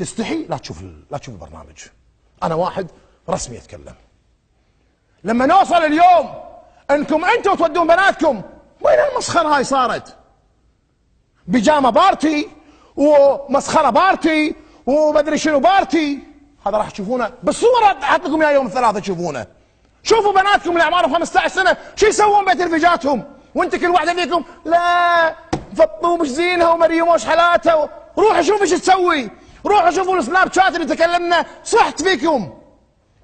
تستحي لا تشوف البرنامج. انا واحد رسمي اتكلم. لما نوصل اليوم انكم انتم تودون بناتكم، وين المسخره هاي صارت؟ بيجامه بارتي ومسخره بارتي ومدري شنو بارتي. هذا راح تشوفونه بالصوره، احط لكم اياه يوم الثلاثاء تشوفونه. شوفوا بناتكم اللي اعمارهم 15 سنه شو يسوون بتلفزياتهم، وانت كل واحده فيكم لا فطوا مش زينها ومريم وش حالاتها. روحوا شوفوا ايش تسوي، روحوا شوفوا السناب شات اللي تكلمنا صحت فيكم.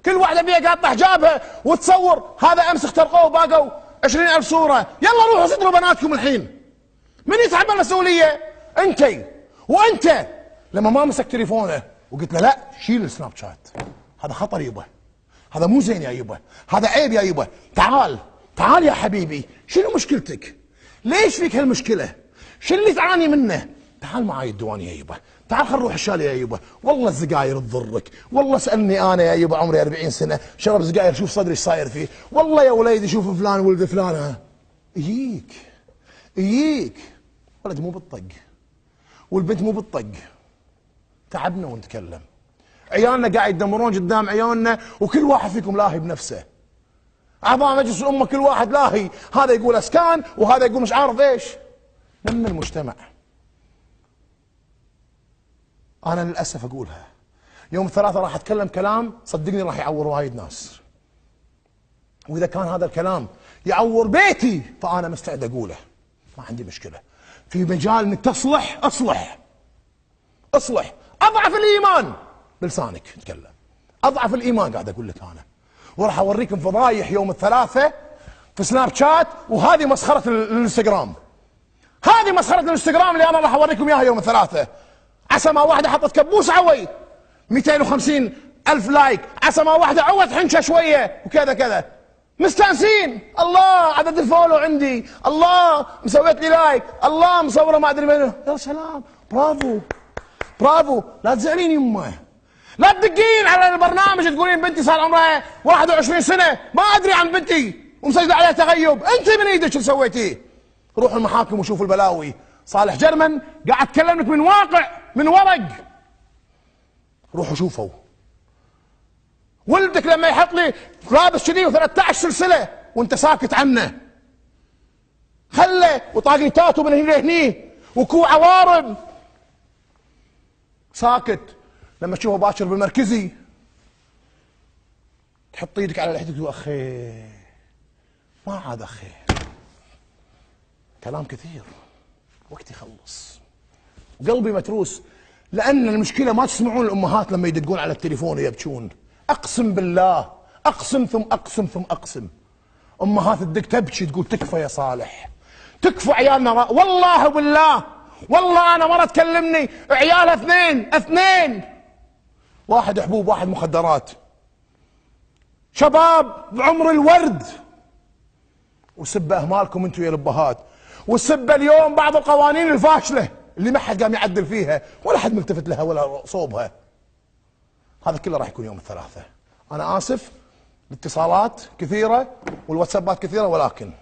كل واحده فيها قاطه حجابها وتصور. هذا امس اخترقوه وباقوا 20,000 صوره. يلا روحوا صدروا بناتكم الحين. من يتحمل المسؤوليه؟ انت. وانت لما ما مسك تليفونه وقلت له لا شيل السناب شات، هذا خطر يبا، هذا مو زين يا يبا، هذا عيب يا يبا. تعال يا حبيبي، شنو مشكلتك؟ ليش فيك هالمشكله؟ شو اللي تعاني منه؟ تعال معاي الديوان يا يبا، تعال خل نروح الشاليه يا يبا. والله السجاير تضرك، والله اسالني انا يا يبا عمري 40 سنه شرب سجاير شوف صدري ايش صاير فيه. والله يا وليدي شوف فلان ولد فلانه. يجيك ولد مو بالطق والبنت مو بالطق. تعبنا ونتكلم. عيالنا قاعد يدمرون قدام عيوننا وكل واحد فيكم لاهي بنفسه. اعضاء مجلس الامه كل واحد لاهي، هذا يقول اسكان وهذا يقول مش عارف ايش. لما المجتمع، انا للاسف اقولها يوم الثلاثاء راح اتكلم كلام صدقني راح يعور وايد ناس، واذا كان هذا الكلام يعور بيتي فانا مستعد اقوله، ما عندي مشكله. في مجال انك تصلح اصلح. اضعف الايمان بلسانك تتكلم، اضعف الايمان قاعد اقول لك انا. وراح اوريكم فضايح يوم الثلاثاء في سناب شات، وهذه مسخره الانستغرام. هذه مسخره الانستغرام اللي انا راح اوريكم اياها يوم الثلاثاء. عسى ما واحده حطت كبوس عوي 250,000 لايك، عسى ما واحده عوت حنشه شويه وكذا كذا. مستانسين، الله عدد الفولو عندي، الله مسويت لي لايك، الله مصوره ما ادري منه. يا سلام، برافو. لا تزعلين يمه، لا تدقين على البرنامج تقولين بنتي صار عمرها 21 سنه ما ادري عن بنتي ومسجله عليها تغيب. انت من ايدك شو سويتي؟ روحوا المحاكم وشوفوا البلاوي. صالح جرمن قاعد اتكلم لك من واقع، من ورق. روحوا شوفوا. ولدك لما يحط لي لابس كذي و13 سلسله وانت ساكت عنه، خله وطاقي تاتو من هنا لهني وكوع عوارم ساكت. لما تشوفه باكر بالمركزي تحط ايدك على لحيتك وتقول اخي ما عاد اخي. كلام كثير وقت يخلص وقلبي متروس، لان المشكله ما تسمعون الامهات لما يدقون على التليفون ويبكون. اقسم بالله، اقسم ثم اقسم ثم اقسم، امهات تدق تبكي تقول تكفى يا صالح، تكفى عيالنا. والله بالله، والله انا مره تكلمني عيالها اثنين، واحد حبوب واحد مخدرات، شباب بعمر الورد. وسب اهمالكم انتم يا الابهات، وسب اليوم بعض القوانين الفاشله اللي ما حد قام يعدل فيها ولا حد ملتفت لها ولا صوبها. هذا كله راح يكون يوم الثلاثاء. انا اسف، الاتصالات كثيره والواتسابات كثيره، ولكن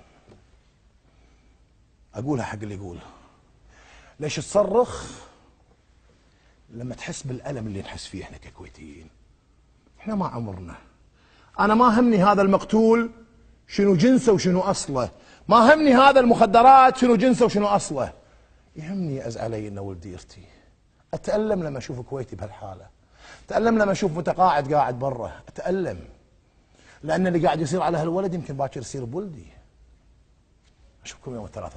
اقولها حق اللي يقول. ليش تصرخ لما تحس بالالم اللي نحس فيه احنا ككويتيين؟ احنا ما عمرنا. انا ما همني هذا المقتول شنو جنسه وشنو اصله، ما همني هذا المخدرات شنو جنسه وشنو اصله. يهمني ازعلي انه ولدي يرتي. اتالم لما اشوف كويتي بهالحاله، اتالم لما اشوف متقاعد قاعد برا، اتالم لان اللي قاعد يصير على هالولد يمكن باكر يصير بولدي. اشوفكم يوم الثلاثاء.